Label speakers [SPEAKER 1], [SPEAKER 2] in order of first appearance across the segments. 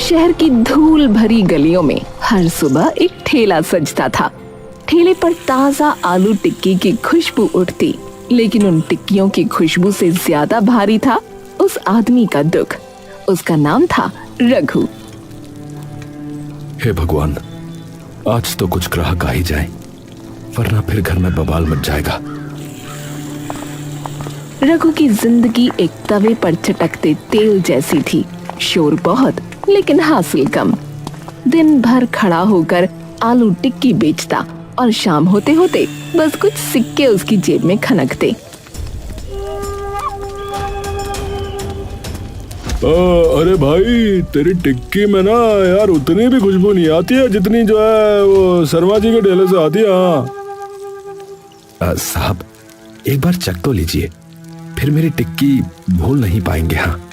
[SPEAKER 1] शहर की धूल भरी गलियों में हर सुबह एक ठेला सजता था। ठेले पर ताजा आलू टिक्की की खुशबू उठती, लेकिन उन टिक्कियों की खुशबू से ज्यादा भारी था उस आदमी का दुख। उसका नाम था रघु।
[SPEAKER 2] हे भगवान, आज तो कुछ ग्राहक आ ही जाए, वरना फिर घर में बवाल मच जाएगा।
[SPEAKER 1] रघु की जिंदगी एक तवे पर चटकते तेल जैसी थी। शोर बहुत, लेकिन हासिल कम। दिन भर खड़ा होकर आलू टिक्की बेचता और शाम होते होते बस कुछ सिक्के उसकी जेब में खनकते।
[SPEAKER 2] अरे भाई, तेरी टिक्की में ना यार उतनी भी खुशबू नहीं आती है जितनी जो है वो शर्मा जी के ठेले से आती है। साहब, एक बार चख तो लीजिए, फिर मेरी टिक्की भूल नहीं पाएंगे। हाँ,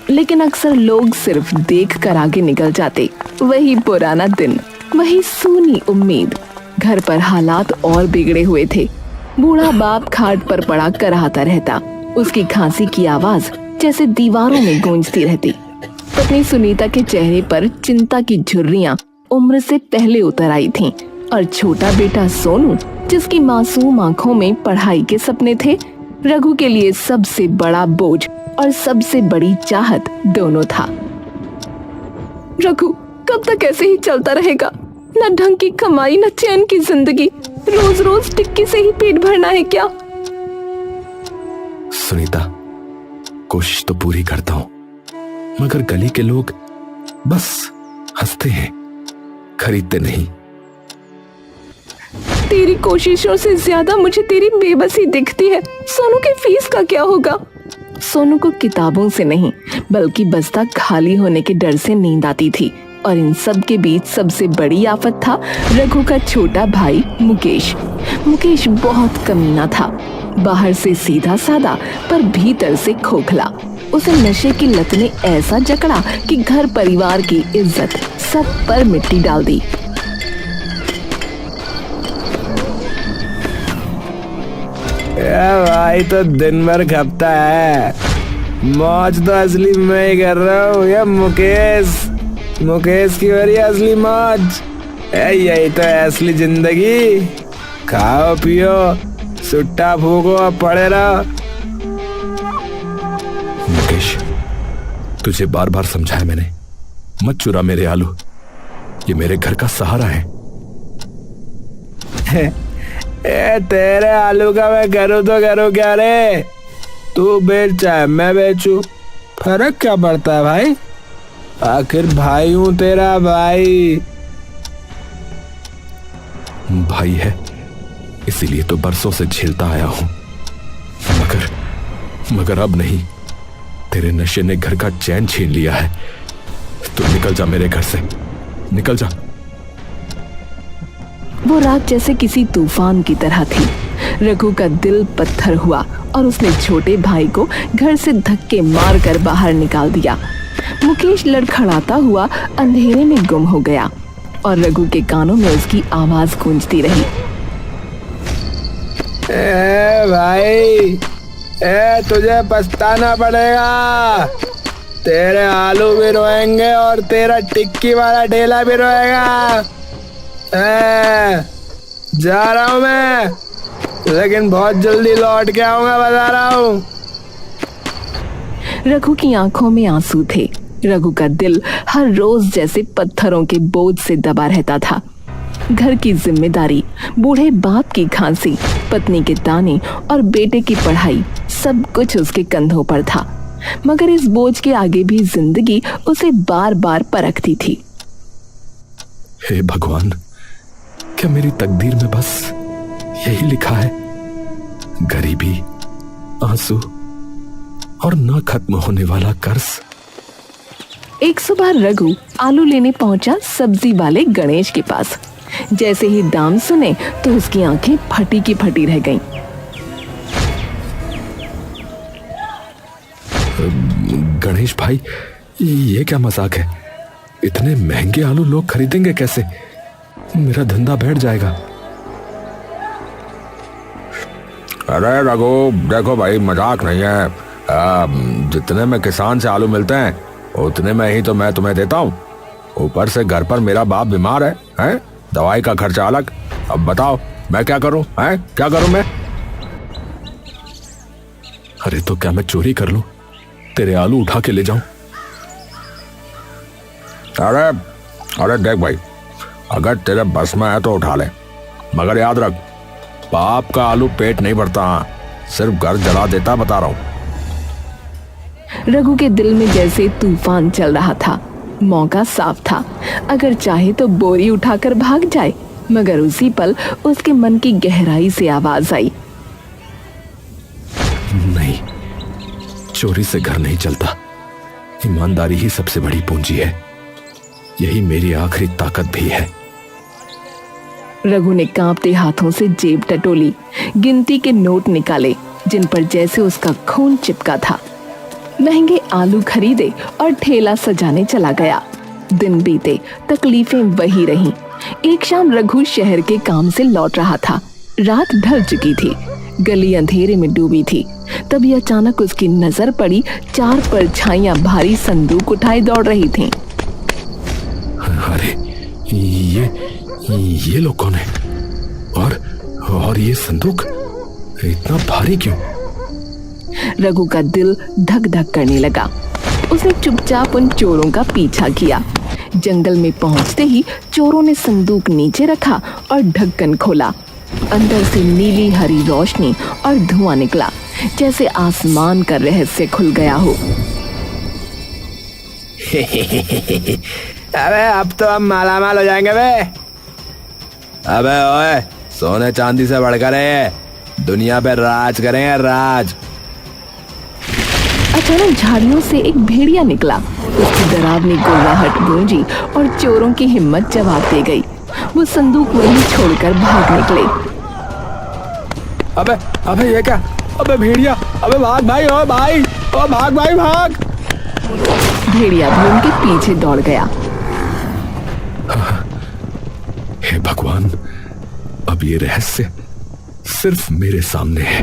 [SPEAKER 1] लेकिन अक्सर लोग सिर्फ देख कर आगे निकल जाते। वही पुराना दिन, वही सूनी उम्मीद। घर पर हालात और बिगड़े हुए थे। बूढ़ा बाप खाट पर पड़ा कराहता रहता। उसकी खांसी की आवाज जैसे दीवारों में गूंजती रहती। पत्नी सुनीता के चेहरे पर चिंता की झुर्रियां उम्र से पहले उतर आई थीं, और छोटा बेटा सोनू, जिसकी मासूम आंखों में पढ़ाई के सपने थे, रघु के लिए सबसे बड़ा बोझ और सबसे बड़ी चाहत दोनों था। रघु कब तक ऐसे ही चलता रहेगा? न ढंग की कमाई, न चैन की जिंदगी। रोज रोज टिक्की से ही पेट भरना है क्या?
[SPEAKER 2] सुनीता, कोशिश तो पूरी करता हूं, मगर गली के लोग बस हंसते हैं, खरीदते नहीं।
[SPEAKER 1] तेरी कोशिशों से ज्यादा मुझे तेरी बेबसी दिखती है। सोनू की फीस का क्या होगा? सोनू को किताबों से नहीं, बल्कि बस्ता खाली होने के डर से नींद आती थी। और इन सब के बीच सबसे बड़ी आफत था रघु का छोटा भाई मुकेश। मुकेश बहुत कमीना था। बाहर से सीधा साधा, पर भीतर से खोखला। उसे नशे की लत ने ऐसा जकड़ा कि घर परिवार की इज्जत सब पर मिट्टी डाल दी।
[SPEAKER 3] भाई तो दिन भर खपता है, मौज तो असली मैं ही कर रहा हूँ। ये मुकेश की वरी असली मौज। यही तो है असली जिंदगी। खाओ पियो, सुट्टा फूको और पड़े रहो।
[SPEAKER 2] मुकेश, तुझे बार बार समझाया मैंने, मत चुरा मेरे आलू, ये मेरे घर का सहारा है।
[SPEAKER 3] तेरे आलू का मैं करूँ तो करूँ क्या रे? तू बेच चाहे मैं बेचू, फर्क क्या पड़ता है भाई? आखिर भाई हूँ तेरा भाई।
[SPEAKER 2] भाई है, इसीलिए तो बरसों से झेलता आया हूं, मगर अब नहीं। तेरे नशे ने घर का चैन छीन लिया है। तू निकल जा मेरे घर से, निकल जा।
[SPEAKER 1] वो रात जैसे किसी तूफान की तरह थी। रघु का दिल पत्थर हुआ और उसने छोटे भाई को घर से धक्के मारकर बाहर निकाल दिया। मुकेश लड़खड़ाता हुआ अंधेरे में गुम हो गया और रघु के कानों में उसकी आवाज गूंजती रही।
[SPEAKER 3] भाई, तुझे पछताना पड़ेगा। तेरे आलू भी रोएंगे और तेरा टिक्की वाला ठेला भी रोएगा। जा रहा हूँ मैं, लेकिन बहुत जल्दी लौट के आऊंगा, बता रहा हूँ।
[SPEAKER 1] रघु की आंखों में आंसू थे। रघु का दिल हर रोज जैसे पत्थरों के बोझ से दबा रहता था। घर की जिम्मेदारी, बूढ़े बाप की खांसी, पत्नी के ताने और बेटे की पढ़ाई, सब कुछ उसके कंधों पर था। मगर इस बोझ के आगे भी जिंदगी उसे बार बार परखती थी।
[SPEAKER 2] हे भगवान, क्या मेरी तकदीर में बस यही लिखा है? गरीबी, आंसू और ना खत्म होने वाला कर्ज।
[SPEAKER 1] एक सुबह रघु आलू लेने पहुंचा सब्जी वाले गणेश के पास। जैसे ही दाम सुने तो उसकी आंखें फटी की फटी रह गईं।
[SPEAKER 2] गणेश भाई, ये क्या मजाक है? इतने महंगे आलू लोग खरीदेंगे कैसे? मेरा धंधा बैठ जाएगा।
[SPEAKER 3] अरे रघु, देखो भाई, मजाक नहीं है। जितने में किसान से आलू मिलते हैं उतने में ही तो मैं तुम्हें देता हूँ। ऊपर से घर पर मेरा बाप बीमार है? दवाई का खर्चा अलग। अब बताओ मैं क्या करूं? क्या करूं मैं?
[SPEAKER 2] अरे तो क्या मैं चोरी कर लूं, तेरे आलू उठा के ले जाऊं?
[SPEAKER 3] अरे देख भाई, अगर तेरे बस में है तो उठा ले, मगर याद रख बाप का आलू पेट नहीं भरता, सिर्फ घर जला देता, बता रहा हूं।
[SPEAKER 1] रघु के दिल में जैसे तूफान चल रहा था। मौका साफ था, अगर चाहे तो बोरी उठाकर भाग जाए, मगर उसी पल उसके मन की गहराई से आवाज आई,
[SPEAKER 2] नहीं, चोरी से घर नहीं चलता। ईमानदारी ही सबसे बड़ी पूंजी है, यही मेरी आखिरी ताकत भी है।
[SPEAKER 1] रघु ने कांपते हाथों से जेब टटोली, गिनती के नोट निकाले जिन पर जैसे उसका खून चिपका था। महंगे आलू खरीदे और ठेला सजाने चला गया। दिन बीते, तकलीफें वही रहीं। एक शाम रघु शहर के काम से लौट रहा था। रात ढल चुकी थी, गली अंधेरे में डूबी थी। तभी अचानक उसकी नजर पड़ी, 4 परछाइयां भारी संदूक उठाए दौड़ रही थीं।
[SPEAKER 2] अरे ये लोग कौन है? और ये संदूक इतना भारी क्यों?
[SPEAKER 1] रघु का दिल धक धक करने लगा। उसने चुपचाप उन चोरों का पीछा किया। जंगल में पहुंचते ही चोरों ने संदूक नीचे रखा और ढक्कन खोला। अंदर से नीली हरी रोशनी और धुआं निकला, जैसे आसमान का रहस्य खुल गया हो।
[SPEAKER 3] अबे अब तो हम मालामाल हो जाएंगे बे। अबे ओए, सोने चांदी से बढ़कर है, दुनिया पे राज करेंगे, राज।
[SPEAKER 1] अचानक झाड़ियों से एक भेड़िया निकला। उसकी डरावनी गुर्राहट गूंजी और चोरों की हिम्मत जवाब दे गई। वो संदूक वहीं छोड़कर भाग निकले।
[SPEAKER 3] अबे ये क्या? अबे भेड़िया, अबे भाग भाई, ओ भाई, ओ भाग भाई, भाग।
[SPEAKER 1] भेड़िया भी उनके पीछे दौड़ गया।
[SPEAKER 2] हे भगवान, अब ये रहस्य सिर्फ मेरे सामने है।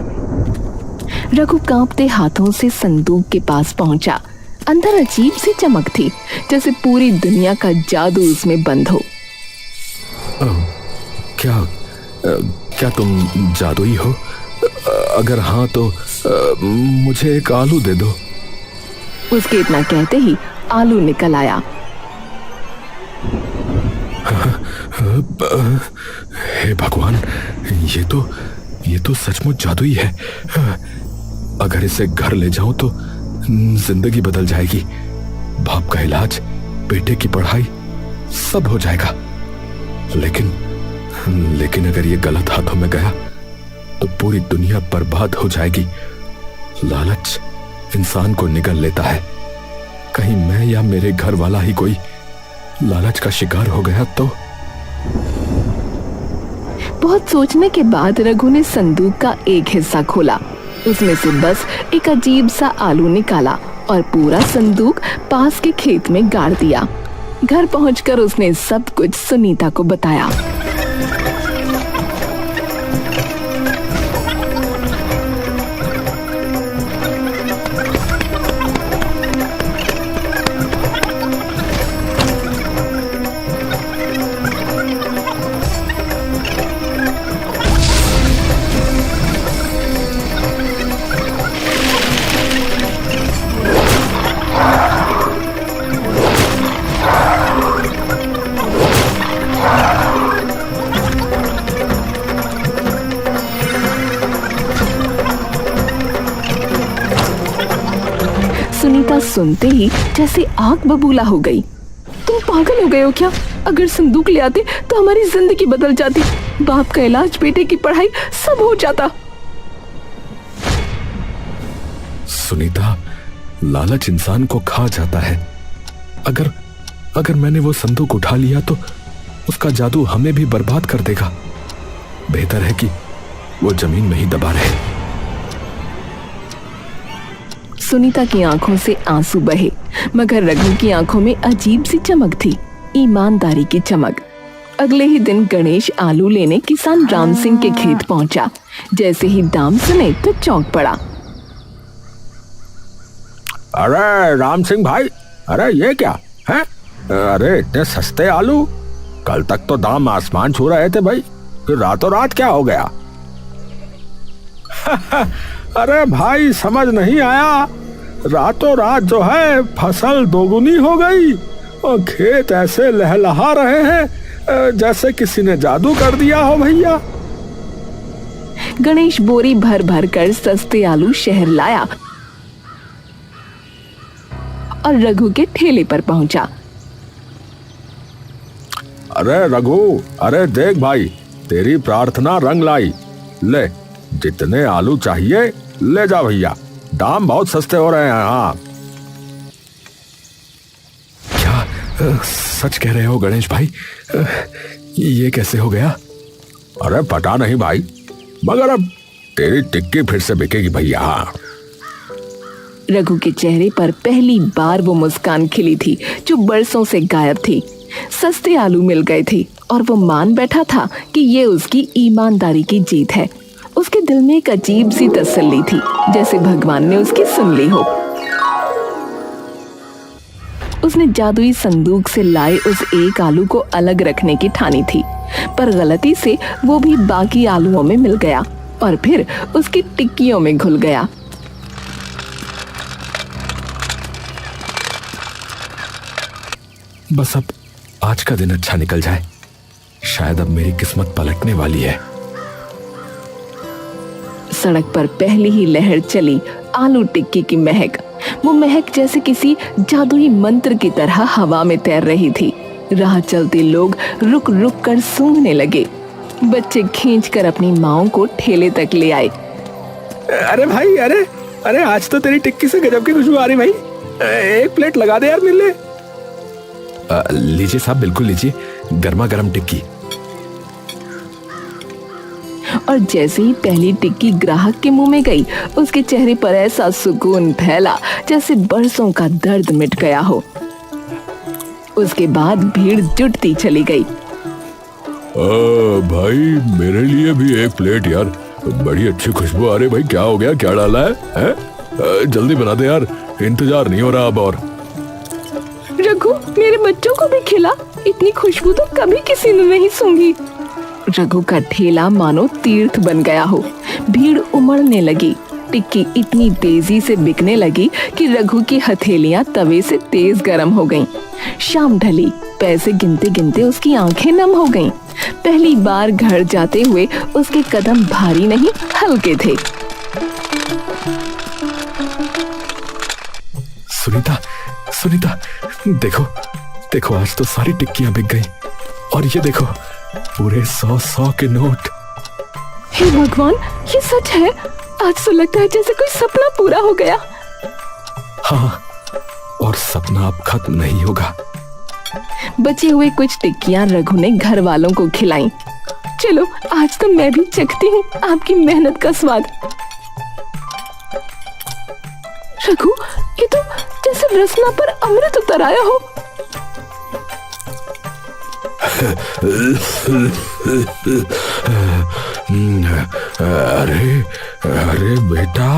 [SPEAKER 1] रघु कांपते हाथों से संदूक के पास पहुंचा। अंदर अजीब सी चमक थी, जैसे पूरी दुनिया का जादू उसमें बंद हो।
[SPEAKER 2] क्या तुम जादुई हो? अगर हाँ तो मुझे एक आलू दे दो।
[SPEAKER 1] उसके इतना कहते ही आलू निकल आया।
[SPEAKER 2] हे भगवान, ये तो सचमुच जादुई है। अगर इसे घर ले जाऊं तो जिंदगी बदल जाएगी। बाप का इलाज, बेटे की पढ़ाई, सब हो जाएगा। लेकिन अगर ये गलत हाथों में गया तो पूरी दुनिया बर्बाद हो जाएगी। लालच इंसान को निगल लेता है। कहीं मैं या मेरे घर वाला ही कोई लालच का शिकार हो गया तो?
[SPEAKER 1] बहुत सोचने के बाद रघु ने संदूक का एक हिस्सा खोला। उसमें से बस एक अजीब सा आलू निकाला और पूरा संदूक पास के खेत में गाड़ दिया। घर पहुंचकर उसने सब कुछ सुनीता को बताया। सुनीता सुनते ही जैसे आग बबूला हो गई। तुम पागल हो गए हो क्या? अगर संदूक ले आते तो हमारी जिंदगी बदल जाती, बाप का इलाज, बेटे की पढ़ाई, सब हो जाता।
[SPEAKER 2] सुनीता, लालच इंसान को खा जाता है। अगर मैंने वो संदूक उठा लिया तो उसका जादू हमें भी बर्बाद कर देगा। बेहतर है कि वो जमीन में ही दबा रहे।
[SPEAKER 1] सुनीता की आंखों से आंसू बहे, मगर रघु की आंखों में अजीब सी चमक थी, ईमानदारी की चमक। अगले ही दिन गणेश आलू लेने किसान राम सिंह के खेत पहुंचा। जैसे ही दाम सुने तो चौंक पड़ा।
[SPEAKER 3] अरे राम सिंह भाई, अरे ये क्या है? अरे इतने सस्ते आलू, कल तक तो दाम आसमान छू रहे थे भाई, फिर रातों रात क्या हो गया? अरे भाई समझ नहीं आया, रातों रात जो है फसल दोगुनी हो गई और खेत ऐसे लहलहा रहे हैं जैसे किसी ने जादू कर दिया हो भैया।
[SPEAKER 1] गणेश बोरी भर भर कर सस्ते आलू शहर लाया और रघु के ठेले पर पहुंचा।
[SPEAKER 3] अरे रघु, अरे देख भाई, तेरी प्रार्थना रंग लाई, ले जितने आलू चाहिए ले जा भैया, दाम बहुत सस्ते हो रहे हैं। हाँ
[SPEAKER 2] क्या सच कह रहे हो गणेश भाई? ये कैसे हो गया?
[SPEAKER 3] अरे पता नहीं भाई, मगर अब तेरी टिक्की फिर से बिकेगी भैया। हाँ।
[SPEAKER 1] रघु के चेहरे पर पहली बार वो मुस्कान खिली थी जो बरसों से गायब थी। सस्ते आलू मिल गए थे और वो मान बैठा था कि ये उसकी ईमानदारी की जीत है। उसके दिल में एक अजीब सी तसल्ली थी, जैसे भगवान ने उसकी सुन ली हो। उसने जादुई संदूक से लाए उस एक आलू को अलग रखने की ठानी थी, पर गलती से वो भी बाकी आलूओं में मिल गया और फिर उसकी टिक्कियों में घुल गया।
[SPEAKER 2] बस अब आज का दिन अच्छा निकल जाए, शायद अब मेरी किस्मत पलटने वाली है।
[SPEAKER 1] सड़क पर पहली ही लहर चली आलू टिक्की की महक। वो महक जैसे किसी जादुई मंत्र की तरह हवा में तैर रही थी। राह चलते लोग रुक रुक कर सूंघने लगे। बच्चे खींचकर अपनी माओं को ठेले तक ले आए।
[SPEAKER 3] अरे भाई, अरे अरे आज तो तेरी टिक्की से गजब की खुशबू आ रही भाई, एक प्लेट लगा दे यार मेरे लिए।
[SPEAKER 2] लीजिए साहब, बिल्कुल लीजिए, गर्मा गर्म टिक्की।
[SPEAKER 1] और जैसे ही पहली टिक्की ग्राहक के मुंह में गई, उसके चेहरे पर ऐसा सुकून फैला जैसे बरसों का दर्द मिट गया हो। उसके बाद भीड़ जुटती चली गई।
[SPEAKER 3] भाई मेरे लिए भी एक प्लेट यार, बड़ी अच्छी खुशबू आ रही। भाई क्या हो गया, क्या डाला है? जल्दी बना दे यार, इंतजार नहीं हो रहा अब। और
[SPEAKER 1] रघु, मेरे बच्चों को भी खिला, इतनी खुशबू तो कभी किसी ने नहीं सूंघी। रघु का ठेला मानो तीर्थ बन गया हो। भीड़ उमड़ने लगी। टिक्की इतनी तेजी से बिकने लगी कि रघु की हथेलियां तवे से तेज गर्म हो गईं। शाम ढली, पैसे गिनते गिनते उसकी आंखें नम हो गईं। पहली बार घर जाते हुए उसके कदम भारी नहीं, हल्के थे।
[SPEAKER 2] सुनीता, सुनीता, देखो देखो, आज तो सारी टिक्कियां बिक गई। और ये देखो, पूरे 100 के नोट।
[SPEAKER 1] हे भगवान, ये सच है। आज तो लगता है जैसे कोई सपना पूरा हो गया।
[SPEAKER 2] हाँ, और सपना अब खत्म नहीं होगा।
[SPEAKER 1] बचे हुए कुछ टिक्कियां रघु ने घर वालों को खिलाईं। चलो आज तो मैं भी चखती हूँ आपकी मेहनत का स्वाद। रघु, ये तो जैसे रसना पर अमृत उतर आया हो।
[SPEAKER 3] अरे अरे बेटा,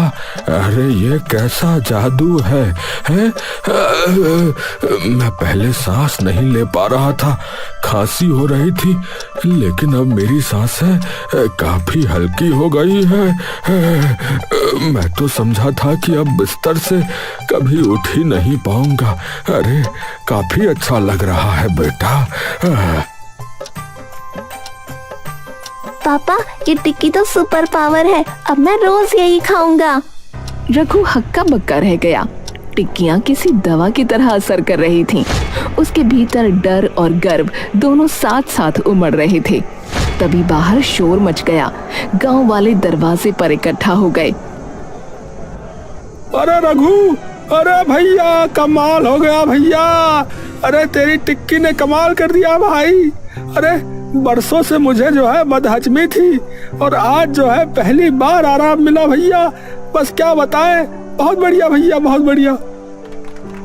[SPEAKER 3] अरे ये कैसा जादू है? मैं पहले सांस नहीं ले पा रहा था, खांसी हो रही थी, लेकिन अब मेरी सांसें काफी हल्की हो गई है। मैं तो समझा था कि अब बिस्तर से कभी उठ ही नहीं पाऊंगा। अरे काफी अच्छा लग रहा है बेटा।
[SPEAKER 4] पापा, ये टिक्की तो सुपर पावर है, अब मैं रोज यही खाऊंगा।
[SPEAKER 1] रघु हक्का बक्का रह गया। टिक्कियां किसी दवा की तरह असर कर रही थीं। उसके भीतर डर और गर्व दोनों साथ साथ उमड़ रहे थे। तभी बाहर शोर मच गया। गांव वाले दरवाजे पर इकट्ठा हो गए।
[SPEAKER 3] अरे रघु, अरे भैया कमाल हो गया भैया, अरे तेरी टिक्की ने कमाल कर दिया भाई। अरे बरसों से मुझे जो है बदहजमी थी और आज जो है पहली बार आराम मिला भैया। बस क्या बताएं, बहुत बढ़िया भैया, बहुत बढ़िया।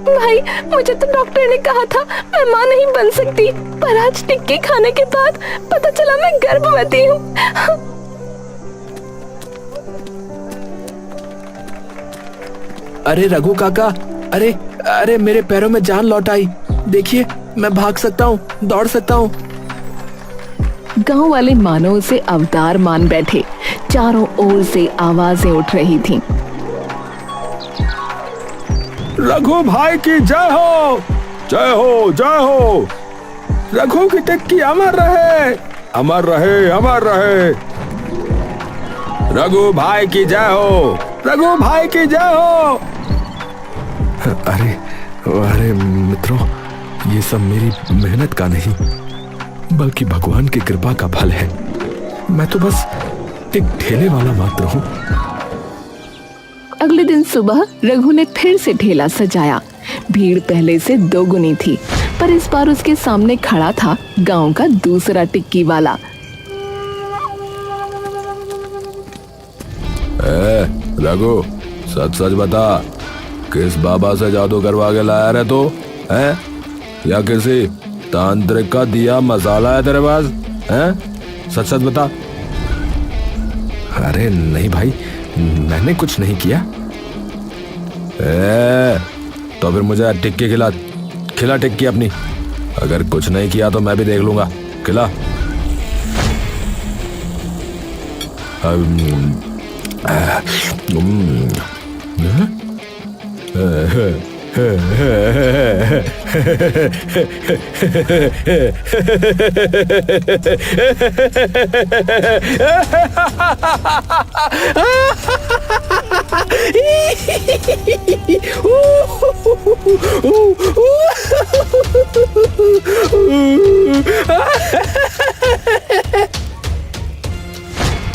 [SPEAKER 1] भाई, मुझे तो डॉक्टर ने कहा था मैं माँ नहीं बन सकती, पर आज टिक्की खाने के बाद पता चला मैं गर्भवती हूँ।
[SPEAKER 5] अरे रघु काका,
[SPEAKER 2] अरे अरे मेरे पैरों में जान लौट आई। देखिए मैं भाग सकता हूँ, दौड़ सकता हूँ।
[SPEAKER 1] गांव वाले मानो उसे अवतार मान बैठे। चारों ओर से आवाजें उठ रही थीं।
[SPEAKER 3] रघु भाई की जय हो, जय हो, जय हो। रघु की टिक्की अमर रहे, अमर रहे, अमर रहे। रघु भाई की जय हो, रघु भाई की जय हो।
[SPEAKER 2] अरे अरे मित्रों, ये सब मेरी मेहनत का नहीं बल्कि भगवान की कृपा का फल है। मैं तो बस एक ठेले वाला मात्र हूँ।
[SPEAKER 1] अगले दिन सुबह रघु ने फिर से ठेला सजाया। भीड़ पहले से दोगुनी थी, पर इस बार उसके सामने खड़ा था गांव का दूसरा टिक्की वाला।
[SPEAKER 3] रघु, सच सच बता, किस बाबा से जादू करवा के लाया रे तू? है या किसी तांत्रिक का दिया मसाला है तेरे पास? हैं? सच सच बता।
[SPEAKER 2] अरे नहीं भाई, मैंने कुछ नहीं किया।
[SPEAKER 3] तो फिर मुझे टिक्की खिला, खिला टिक्की अपनी। अगर कुछ नहीं किया तो मैं भी देख लूंगा। खिला।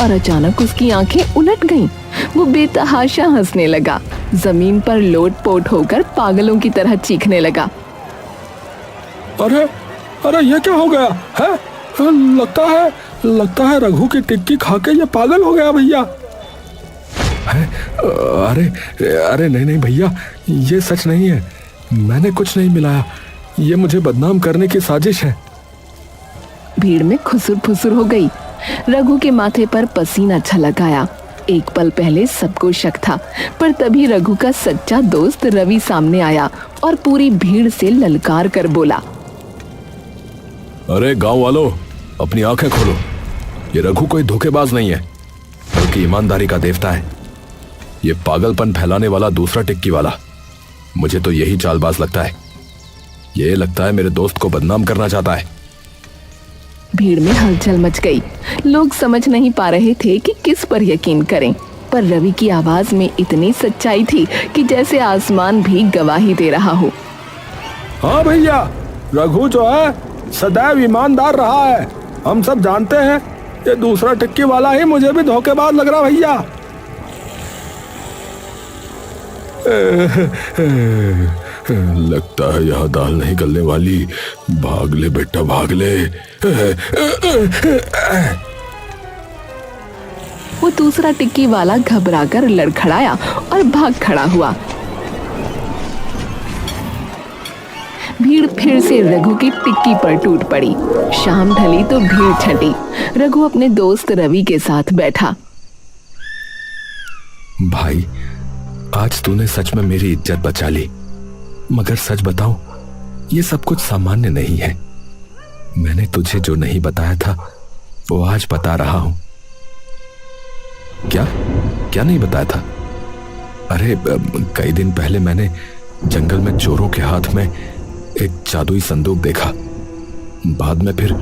[SPEAKER 1] और अचानक उसकी आंखें उलट गईं। वो बेतहाशा हंसने लगा, जमीन पर लोट-पोट होकर पागलों की तरह चीखने लगा।
[SPEAKER 3] अरे अरे ये क्या हो गया है? लगता है रघु की टिक्की खा के ये पागल हो गया भैया।
[SPEAKER 2] अरे अरे नहीं भैया, ये सच नहीं है। मैंने कुछ नहीं मिलाया। ये मुझे बदनाम करने की साजिश है।
[SPEAKER 1] भीड़ में खुसुर फुसुर हो गई। रघु के माथे पर पसीना छलक आया। एक पल पहले सबको शक था, पर तभी रघु का सच्चा दोस्त रवि सामने आया और पूरी भीड़ से ललकार कर बोला।
[SPEAKER 2] अरे गांव वालों, अपनी आंखें खोलो। ये रघु कोई धोखेबाज नहीं है, बल्कि ईमानदारी का देवता है। ये पागलपन फैलाने वाला दूसरा टिक्की वाला, मुझे तो यही चालबाज लगता है। ये लगता है मेरे दोस्त को बदनाम करना चाहता है।
[SPEAKER 1] भीड़ में हलचल मच गई। लोग समझ नहीं पा रहे थे कि किस पर यकीन करें, पर रवि की आवाज में इतनी सच्चाई थी कि जैसे आसमान भी गवाही दे रहा हो।
[SPEAKER 3] हाँ भैया, रघु जो है सदैव ईमानदार रहा है। हम सब जानते हैं। ये दूसरा टिक्की वाला ही मुझे भी धोखेबाज लग रहा भैया।
[SPEAKER 2] लगता है यहाँ दाल नहीं गलने वाली। भाग ले बेटा, भाग ले।
[SPEAKER 1] वो दूसरा टिक्की वाला घबराकर लड़खड़ाया और भाग खड़ा हुआ। भीड़ फिर से रघु की टिक्की पर टूट पड़ी। शाम ढली तो भीड़ छटी। रघु अपने दोस्त रवि के साथ बैठा।
[SPEAKER 2] भाई, आज तूने सच में मेरी इज्जत बचा ली। मगर सच बताऊं, ये सब कुछ सामान्य नहीं है। मैंने तुझे जो नहीं बताया था वो आज बता रहा हूं। क्या क्या नहीं बताया था? अरे कई दिन पहले मैंने जंगल में चोरों के हाथ में एक जादुई संदूक देखा। बाद में फिर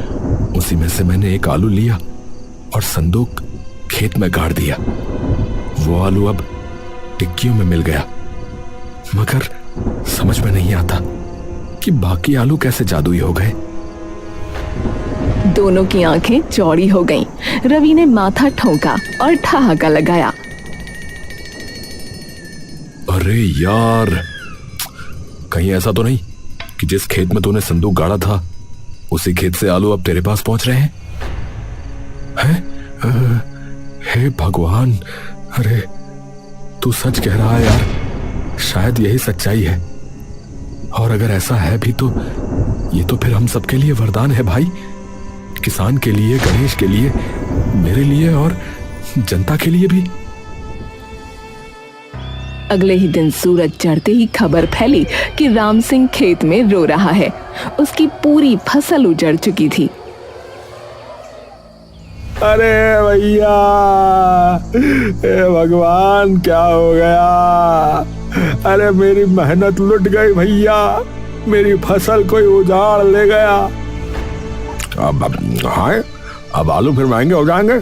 [SPEAKER 2] उसी में से मैंने एक आलू लिया और संदूक खेत में गाड़ दिया। वो आलू अब टिक्कियों में मिल गया, मगर समझ में नहीं आता कि बाकी आलू कैसे जादुई हो गए।
[SPEAKER 1] दोनों की आंखें चौड़ी हो गईं। रवि ने माथा ठोका और ठहाका लगाया।
[SPEAKER 2] अरे यार, कहीं ऐसा तो नहीं कि जिस खेत में तूने संदूक गाड़ा था उसी खेत से आलू अब तेरे पास पहुंच रहे हैं? हे भगवान, अरे तू सच कह रहा है यार। शायद यही सच्चाई है। और अगर ऐसा है भी तो ये तो फिर हम सबके लिए वरदान है भाई। किसान के लिए, गणेश के लिए, मेरे लिए और जनता के लिए भी।
[SPEAKER 1] अगले ही दिन सूरज चढ़ते ही खबर फैली कि राम सिंह खेत में रो रहा है। उसकी पूरी फसल उजड़ चुकी थी।
[SPEAKER 3] अरे भैया, हे भगवान, क्या हो गया? अरे मेरी मेहनत लुट गई भैया, मेरी फसल कोई उजाड़ ले गया। अब आलू फिर महंगे हो जाएंगे।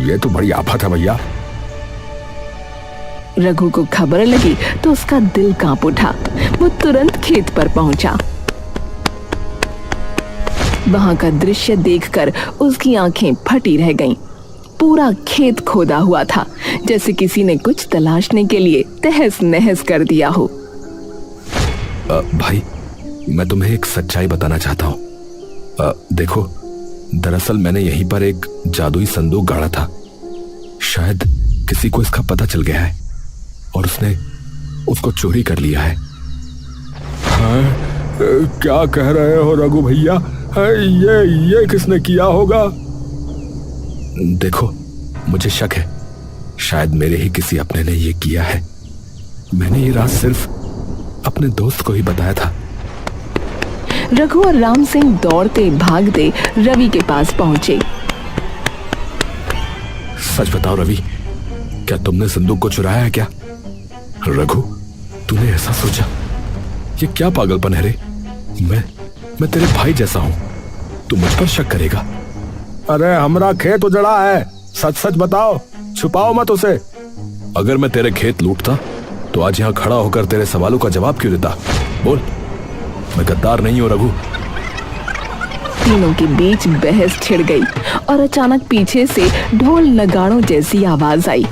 [SPEAKER 3] ये तो बड़ी आफत है भैया।
[SPEAKER 1] रघु को खबर लगी तो उसका दिल कांप उठा। वो तुरंत खेत पर पहुंचा। वहां का दृश्य देखकर उसकी आंखें फटी रह गईं। पूरा खेत खोदा हुआ था, जैसे किसी ने कुछ तलाशने के लिए तहस नहस कर दिया हो।
[SPEAKER 2] भाई, मैं तुम्हें एक सच्चाई बताना चाहता हूँ। देखो, दरअसल मैंने यहीं पर एक जादुई संदूक गाड़ा था। शायद किसी को इसका पता चल गया है और उसने उसको चोरी कर लिया है।
[SPEAKER 3] हाँ, क्या कह रहे हो रघु भैया? ये किसने किया होगा?
[SPEAKER 2] देखो, मुझे शक है शायद मेरे ही किसी अपने ने ये किया है। मैंने ये राज सिर्फ अपने दोस्त को ही बताया था।
[SPEAKER 1] रघु और राम सिंह दौड़ते भागते रवि के पास पहुंचे।
[SPEAKER 2] सच बताओ रवि, क्या तुमने संदूक को चुराया है क्या? रघु, तूने ऐसा सोचा? ये क्या पागलपन है रे? मैं तेरे भाई जैसा हूं, तू मुझ पर शक करेगा?
[SPEAKER 3] अरे हमारा खेत उजड़ा है, सच सच बताओ, छुपाओ मत उसे।
[SPEAKER 2] अगर मैं तेरे खेत लूटता तो आज यहाँ खड़ा होकर तेरे सवालों का जवाब क्यों देता? बोल, मैं गद्दार नहीं हूं रघु।
[SPEAKER 1] तीनों के बीच बहस छिड़ गई और अचानक पीछे से ढोल नगाड़ों जैसी आवाज आई।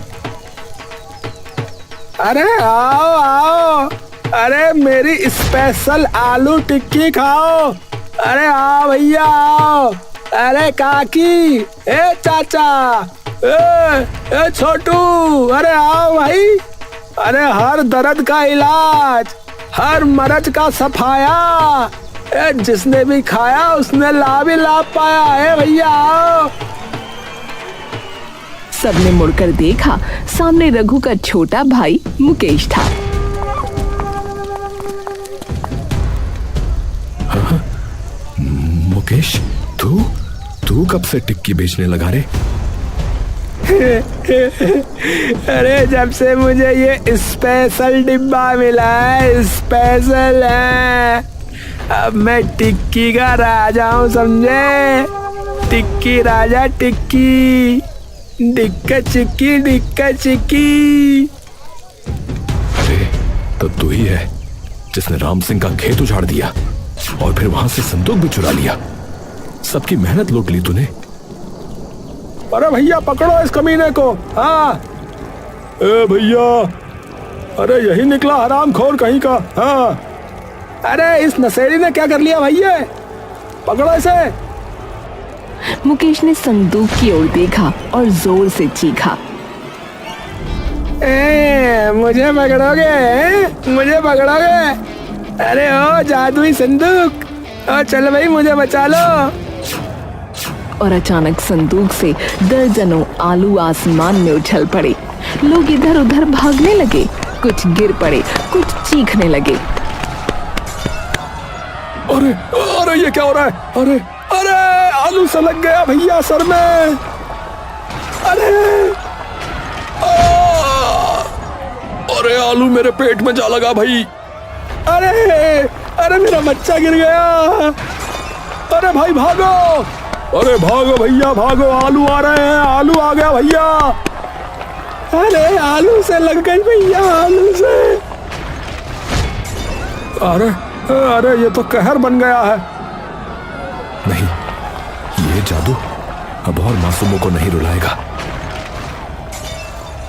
[SPEAKER 3] अरे आओ आओ, अरे मेरी स्पेशल आलू टिक्की खाओ। अरे आओ भैया आओ। अरे काकी, ए चाचा, ए छोटू, अरे आओ भाई। अरे हर दर्द का इलाज, हर मर्ज का सफाया, जिसने भी खाया उसने लाभ ही लाभ पाया है। भैया आओ।
[SPEAKER 1] सबने मुड़कर देखा, सामने रघु का छोटा भाई मुकेश था।
[SPEAKER 2] हाँ, मुकेश, तू कब से टिक्की बेचने लगा रे?
[SPEAKER 3] अरे जब से मुझे ये स्पेशल डिब्बा मिला है, स्पेशल है, अब मैं टिक्की का राजा हूँ, समझे? टिक्की राजा टिक्की, डिक्का चिक्की, डिक्का चिक्की।
[SPEAKER 2] अरे तो तू ही है जिसने राम सिंह का खेत उजाड़ दिया और फिर वहां से संदूक भी चुरा लिया। सबकी मेहनत लूट ली तूने।
[SPEAKER 3] अरे भैया पकड़ो इस कमीने को। हाँ ए भैया, अरे यही निकला हरामखोर कहीं का। हाँ, अरे इस नशेड़ी ने क्या कर लिया भैया? पकड़ो इसे।
[SPEAKER 1] मुकेश ने संदूक की ओर देखा और जोर से चीखा।
[SPEAKER 3] मुझे पकड़ोगे? मुझे पकड़ोगे? अरे ओ जादुई संदूक, ओ चल भाई मुझे बचा लो।
[SPEAKER 1] और अचानक संदूक से दर्जनों आलू आसमान में उछल पड़े। लोग इधर उधर भागने लगे, कुछ गिर पड़े, कुछ चीखने लगे।
[SPEAKER 3] अरे अरे ये क्या हो रहा है? अरे अरे आलू से लग गया भैया सर में। अरे
[SPEAKER 2] अरे आलू मेरे पेट में जा लगा भाई।
[SPEAKER 3] अरे अरे मेरा बच्चा गिर गया। अरे भाई भागो, अरे भागो भैया भागो, आलू आ रहे हैं, आलू आ गया भैया। अरे आलू से लग गई भैया, आलू से। अरे अरे ये तो कहर बन गया है।
[SPEAKER 2] नहीं, ये जादू अब और मासूमों को नहीं रुलाएगा।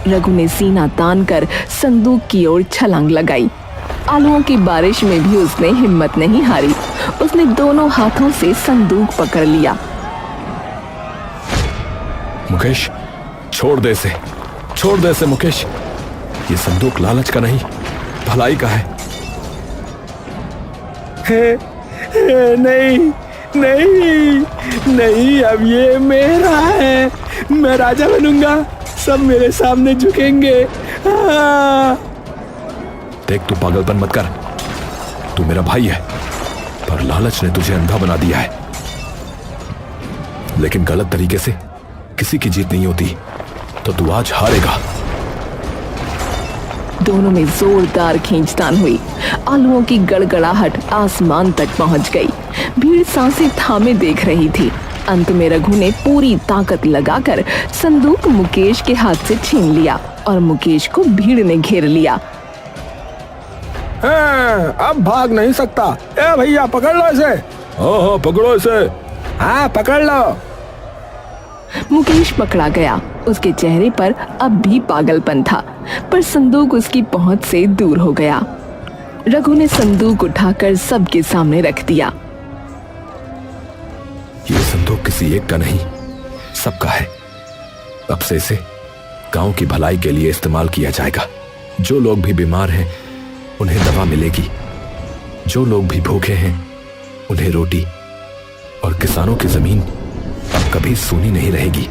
[SPEAKER 1] रघु ने सीना तान कर संदूक की ओर छलांग लगाई। आलूओं की बारिश में भी उसने हिम्मत नहीं हारी। उसने दोनों हाथों से संदूक पकड़ लिया।
[SPEAKER 2] मुकेश, छोड़ दे इसे, छोड़ दे इसे मुकेश। ये संदूक लालच का नहीं, भलाई का है।
[SPEAKER 3] नहीं नहीं नहीं, अब ये मेरा है, मैं राजा बनूंगा, सब मेरे सामने झुकेंगे।
[SPEAKER 2] देख, तू पागलपन मत कर। तू मेरा भाई है, पर लालच ने तुझे अंधा बना दिया है। लेकिन गलत तरीके से किसी की जीत नहीं होती, तो तू आज हारेगा।
[SPEAKER 1] दोनों में जोरदार खींचतान हुई। आलुओं की गड़गड़ाहट आसमान तक पहुंच गई। भीड़ सांसें थामे देख रही थी। अंत में रघु ने पूरी ताकत लगाकर संदूक मुकेश के हाथ से छीन लिया और मुकेश को भीड़ ने घेर लिया।
[SPEAKER 3] अब भाग नहीं सकता। ए भैया, पकड़ लो इसे।
[SPEAKER 2] हाँ, पकड़ो इसे।
[SPEAKER 3] हाँ, पकड़ लो।
[SPEAKER 1] मुकेश पकड़ा गया। उसके चेहरे पर अब भी पागलपन था, पर संदूक उसकी पहुंच से दूर हो गया। रघु ने संदूक उठाकर सबके सामने रख दिया।
[SPEAKER 2] ये संदूक किसी एक का नहीं, सबका है। अब से इसे गांव की भलाई के लिए इस्तेमाल किया जाएगा। जो लोग भी बीमार हैं उन्हें दवा मिलेगी, जो लोग भी भूखे हैं उन्हें रोटी, और किसानों की जमीन अब कभी सूनी नहीं रहेगी।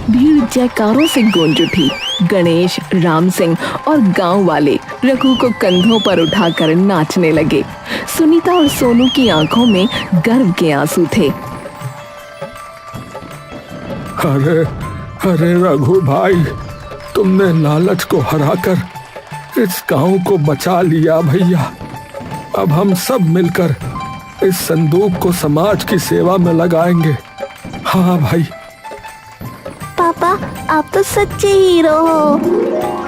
[SPEAKER 1] भीड़ जयकारों से गूंज उठी। गणेश, राम सिंह और गांव वाले रघु को कंधों पर उठाकर नाचने लगे। सुनीता और सोनू की आंखों में गर्व के आंसू थे।
[SPEAKER 3] अरे अरे रघु भाई, तुमने लालच को हराकर इस गांव को बचा लिया भैया। अब हम सब मिलकर इस संदूक को समाज की सेवा में लगाएंगे। हाँ भाई।
[SPEAKER 4] पापा, आप तो सच्चे हीरो हो।